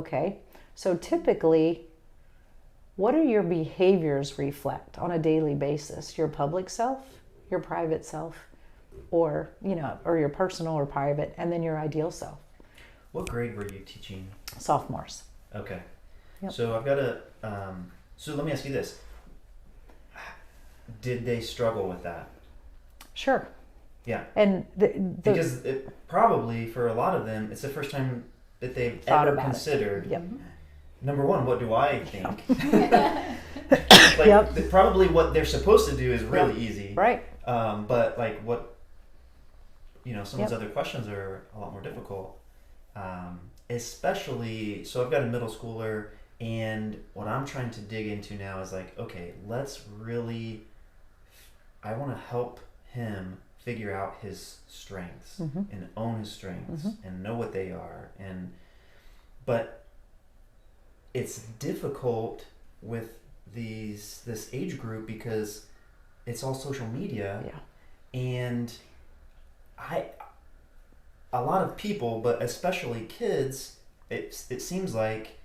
Okay, so typically, what do your behaviors reflect on a daily basis? Your public self, your private self, or, or your personal or private, and then your ideal self. What grade were you teaching? Sophomores. Okay. Yep. So I've got so let me ask you this. Did they struggle with that? Sure. Yeah. And because probably for a lot of them, it's the first time that they've ever considered. Yep. Number one, what do I think? Yep. Probably what they're supposed to do is really easy. Right. But like what, some of those Yep. other questions are a lot more difficult. Especially, so I've got a middle schooler, and what I'm trying to dig into now is like, okay, I want to help him figure out his strengths and own his strengths and know what they are. But it's difficult with this age group because it's all social media. Yeah. And a lot of people, but especially kids, it seems like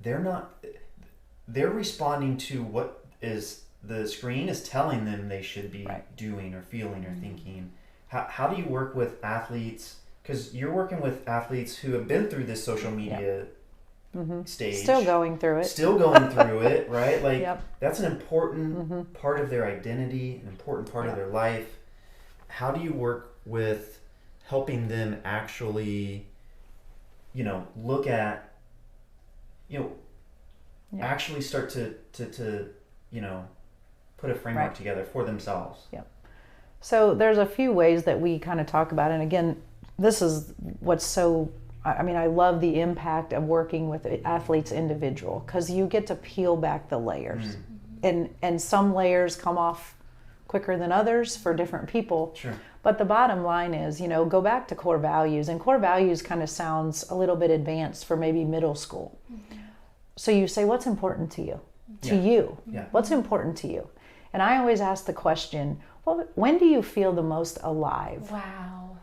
they're responding to what is the screen is telling them they should be doing or feeling or thinking. How do you work with athletes? Because you're working with athletes who have been through this social media stage. Still going through it, right? Like that's an important part of their identity, an important part of their life. How do you work with helping them actually, look at, actually start to put a framework together for themselves? Yep. So there's a few ways that we kind of talk about it. And again, this is what's so, I love the impact of working with athletes individual, because you get to peel back the layers. And some layers come off quicker than others for different people. Sure. But the bottom line is, go back to core values. And core values kind of sounds a little bit advanced for maybe middle school. So you say, what's important to you? To you. Yeah. What's important to you? And I always ask the question, well, when do you feel the most alive? Wow.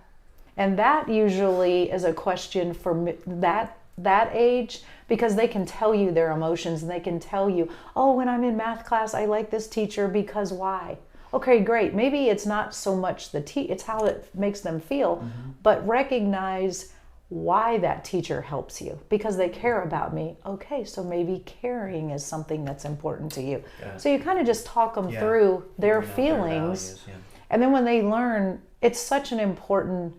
And that usually is a question for that age, because they can tell you their emotions and they can tell you, oh, when I'm in math class, I like this teacher because why? Okay, great. Maybe it's not so much it's how it makes them feel, but recognize why that teacher helps you, because they care about me. Okay, so maybe caring is something that's important to you. So you kind of just talk them through their feelings. And then when they learn, it's such an important,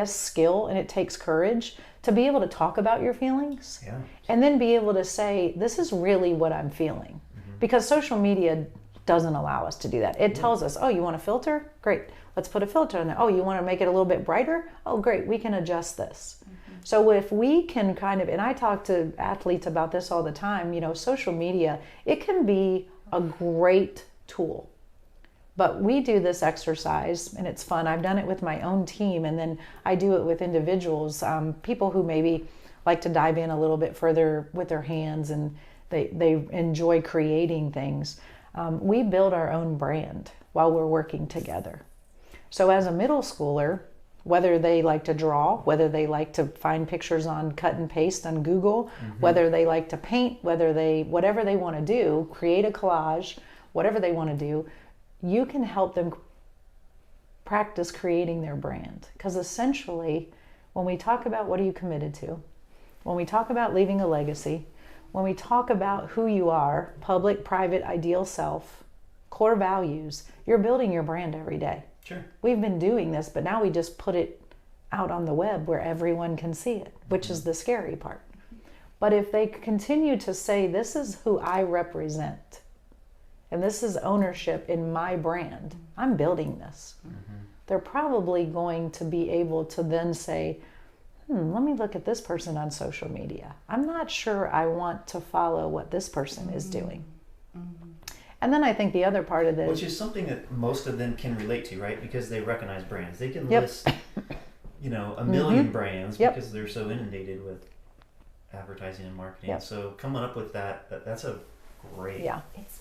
skill, and it takes courage to be able to talk about your feelings and then be able to say, this is really what I'm feeling. Because social media doesn't allow us to do that. It tells us, oh, you want a filter? Great. Let's put a filter in there. Oh, you want to make it a little bit brighter? Oh, great. We can adjust this. So if we can and I talk to athletes about this all the time, social media, it can be a great tool. But we do this exercise, and it's fun. I've done it with my own team, and then I do it with individuals, people who maybe like to dive in a little bit further with their hands, and they enjoy creating things. We build our own brand while we're working together. So as a middle schooler, whether they like to draw, whether they like to find pictures on cut and paste on Google, whether they like to paint, whatever they want to do, create a collage, whatever they want to do, you can help them practice creating their brand. Because essentially, when we talk about what are you committed to, when we talk about leaving a legacy, when we talk about who you are, public, private, ideal self, core values, you're building your brand every day. Sure. We've been doing this, but now we just put it out on the web where everyone can see it, which is the scary part. But if they continue to say, this is who I represent, and this is ownership in my brand, I'm building this. They're probably going to be able to then say, let me look at this person on social media. I'm not sure I want to follow what this person is doing. And then I think the other part of this, which is something that most of them can relate to, right? Because they recognize brands. They can list, a million brands because they're so inundated with advertising and marketing. So coming up with that's a great. Yeah. It's